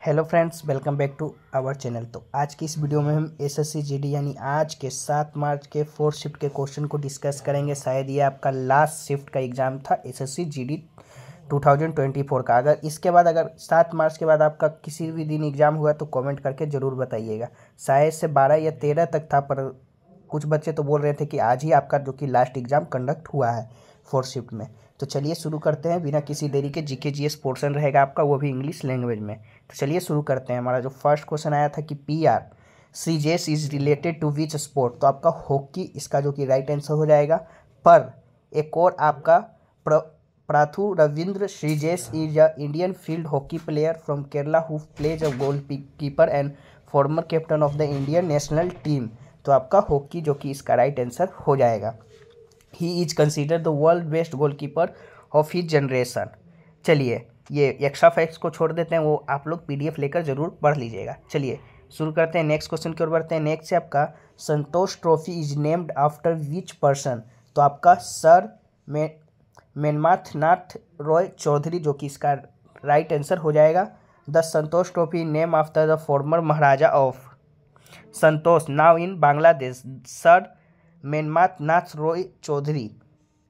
Hello friends, welcome back to our channel. तो आज की इस वीडियो में हम एसएससी जीडी यानी आज के 7 मार्च के 4th शिफ्ट के क्वेश्चन को डिस्कस करेंगे। शायद ये आपका लास्ट शिफ्ट का एग्जाम था एसएससी जीडी 2024 का। अगर इसके बाद 7 मार्च के बाद आपका किसी भी दिन एग्ज़ाम हुआ तो कमेंट करके ज़रूर बताइएगा। शायद से 12 या 13 तक था, पर कुछ बच्चे तो बोल रहे थे कि आज ही आपका जो कि लास्ट एग्ज़ाम कंडक्ट हुआ है 4th शिफ्ट में। तो चलिए शुरू करते हैं बिना किसी देरी के। जीके जीएस पोर्शन रहेगा आपका, वो भी इंग्लिश लैंग्वेज में। तो चलिए शुरू करते हैं। हमारा जो फर्स्ट क्वेश्चन आया था कि PR Sreejesh is related to which sport, तो आपका हॉकी इसका जो कि राइट आंसर हो जाएगा। पर एक और आपका Parattu Ravindra Sreejesh is a Indian field hockey player from Kerala who plays a goalkeeper and former captain of the Indian national team, तो आपका हॉकी जो कि इसका राइट आंसर हो जाएगा। He is consider the world best goalkeeper of his generation. चलिए ये extra facts को छोड़ देते हैं, वो आप लोग पीडीएफ लेकर जरूर पढ़ लीजिएगा। चलिए शुरू करते हैं, नेक्स्ट क्वेश्चन की ओर बढ़ते हैं। नेक्स्ट है आपका Santosh trophy is named after which person, तो आपका सर मेनमाथ नाथ रॉय चौधरी जो कि इसका राइट आंसर हो जाएगा। The Santosh trophy name after the former Maharaja of Santosh now in Bangladesh sir Manmatha Nath Roy Chowdhury,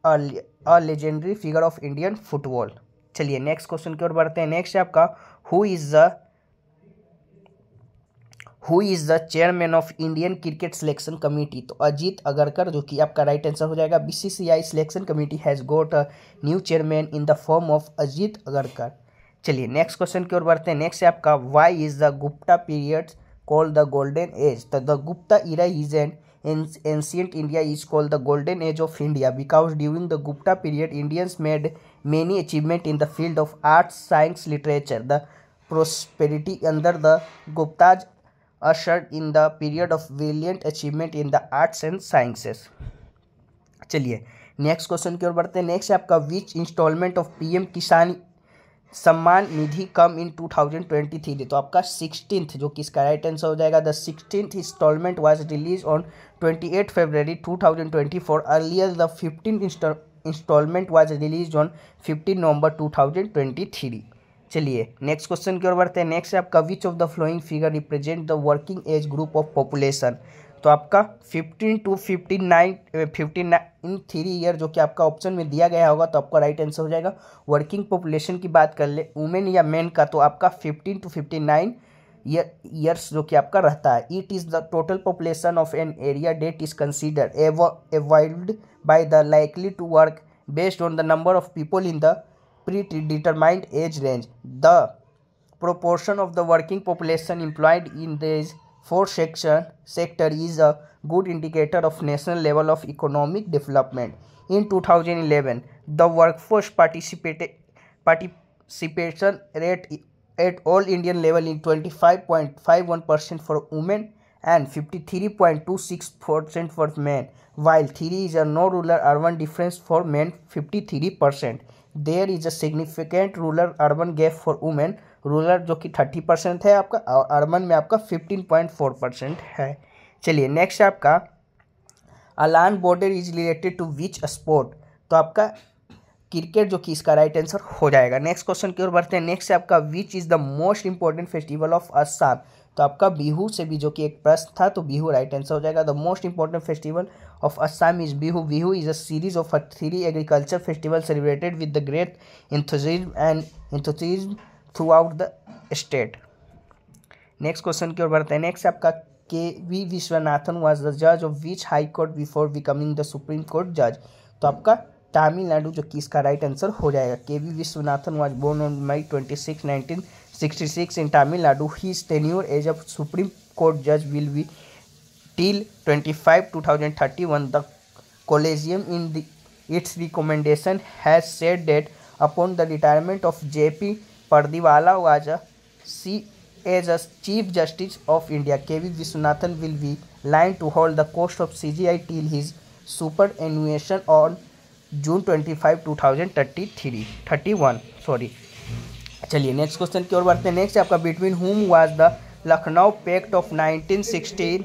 a legendary figure of Indian football. चलिए नेक्स्ट क्वेश्चन की ओर बढ़ते हैं। नेक्स्ट है आपका who is the chairman of Indian cricket selection committee, तो अजीत अगरकर जो कि आपका राइट आंसर हो जाएगा। BCCI selection committee has got a new chairman in the form of Ajit Agarkar. चलिए नेक्स्ट क्वेश्चन की ओर बढ़ते हैं। नेक्स्ट है आपका why is the Gupta period called the golden age, तो the Gupta era is an ancient India is called the golden age of India because during the Gupta period Indians made many achievements in the field of arts, science, literature. The prosperity under the Guptas ushered in the period of brilliant achievement in the arts and sciences. चलिए next question की ओर बढ़ते हैं। Next है आपका विच instalment of PM किसान सम्मान निधि कम इन 2023, तो आपका 16th जो कि इसका राइट आंसर हो जाएगा। The 16th instalment was release on 28 February 2024। Earlier the 15th instalment was release on 15 November 2023। चलिए नेक्स्ट क्वेश्चन की ओर बढ़ते हैं। नेक्स्ट है आपका which of the flowing figure represent the working age group of population, तो आपका 15 to 59 इन 3 ईयर जो कि आपका ऑप्शन में दिया गया होगा, तो आपका राइट आंसर हो जाएगा। वर्किंग पॉपुलेशन की बात कर ले वुमेन या मेन का, तो आपका 15 to 59 ईयर्स जो कि आपका रहता है। It is the total population of an area that is considered evolved by the likely to work based on the number of people in the predetermined age range. The proportion of the working population employed in these 4 sector is a good indicator of national level of economic development. In 2011, the workforce participation rate at all Indian level is 25.51% for women and 53.26% for men, while 3 is a no rural urban difference for men 53%. There is a significant rural urban gap for women, rural जो कि 30% है आपका, और urban में आपका 15.4% है। चलिए next है आपका Allan Border is related to which sport, तो आपका क्रिकेट जो कि इसका राइट आंसर हो जाएगा। नेक्स्ट क्वेश्चन की ओर बढ़ते हैं। नेक्स्ट है आपका which is the most important festival of Assam, तो आपका बिहू से भी जो कि एक प्रश्न था, तो बिहू राइट आंसर हो जाएगा। The most important festival of Assam is Bihu. Bihu is a series of 3 agriculture festival celebrated with the great एंथुसिज्म through out the state. Next question की ओर बढ़ते हैं। नेक्स्ट आपका के.वी. विश्वनाथन वाज द जज of which high court before becoming the supreme Court जज, तो आपका तमिलनाडु जो कि इसका राइट आंसर हो जाएगा। KV. Viswanathan was born on May 26, 1966 in Tamil Nadu. His tenure as a Supreme Court जज will be till 25, 2031. The collegium in its recommendation has said that upon the retirement of J.P. Pardiwala as a Chief Justice of India, K.V. Viswanathan will be line to hold the post of CJI till his superannuation on June 25, 2031. चलिए next question की ओर बढ़ते हैं। Next आपका between whom was the Lucknow pact of 1916।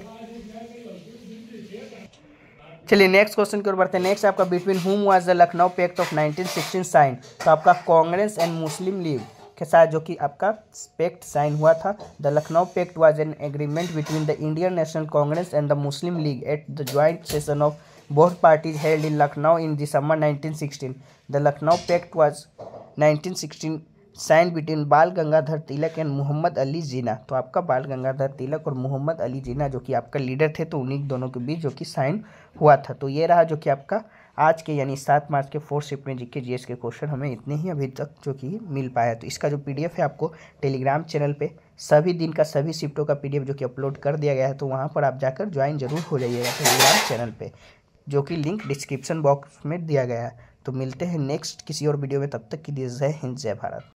चलिए next question की ओर बढ़ते हैं। नेक्स्ट आपका between whom was the Lucknow pact of 1916 sign, तो आपका कांग्रेस एंड मुस्लिम लीग के साथ जो कि आपका पैक्ट साइन हुआ था। The Lucknow pact was an agreement between the Indian National Congress and the Muslim League at the joint session of both parties held in Lucknow in December 1916। The Lucknow pact was 1916 sign between Bal Gangadhar Tilak and Mohammad Ali Jinnah. तो आपका बाल गंगाधर तिलक और मोहम्मद अली जिन्ना जो कि आपका leader थे, तो उन्हीं दोनों के बीच जो कि साइन हुआ था। तो ये रहा जो कि आपका आज के यानी 7 मार्च के 4th शिफ्ट में जीके जीएस के क्वेश्चन हमें इतने ही अभी तक जो कि मिल पाया। तो इसका जो पीडीएफ है आपको टेलीग्राम चैनल पे सभी दिन का सभी शिफ्टों का पीडीएफ जो कि अपलोड कर दिया गया है, तो वहाँ पर आप जाकर ज्वाइन जरूर हो जाइएगा टेलीग्राम चैनल पे, जो कि लिंक डिस्क्रिप्शन बॉक्स में दिया गया है। तो मिलते हैं नेक्स्ट किसी और वीडियो में, तब तक के लिए जय हिंद जय भारत।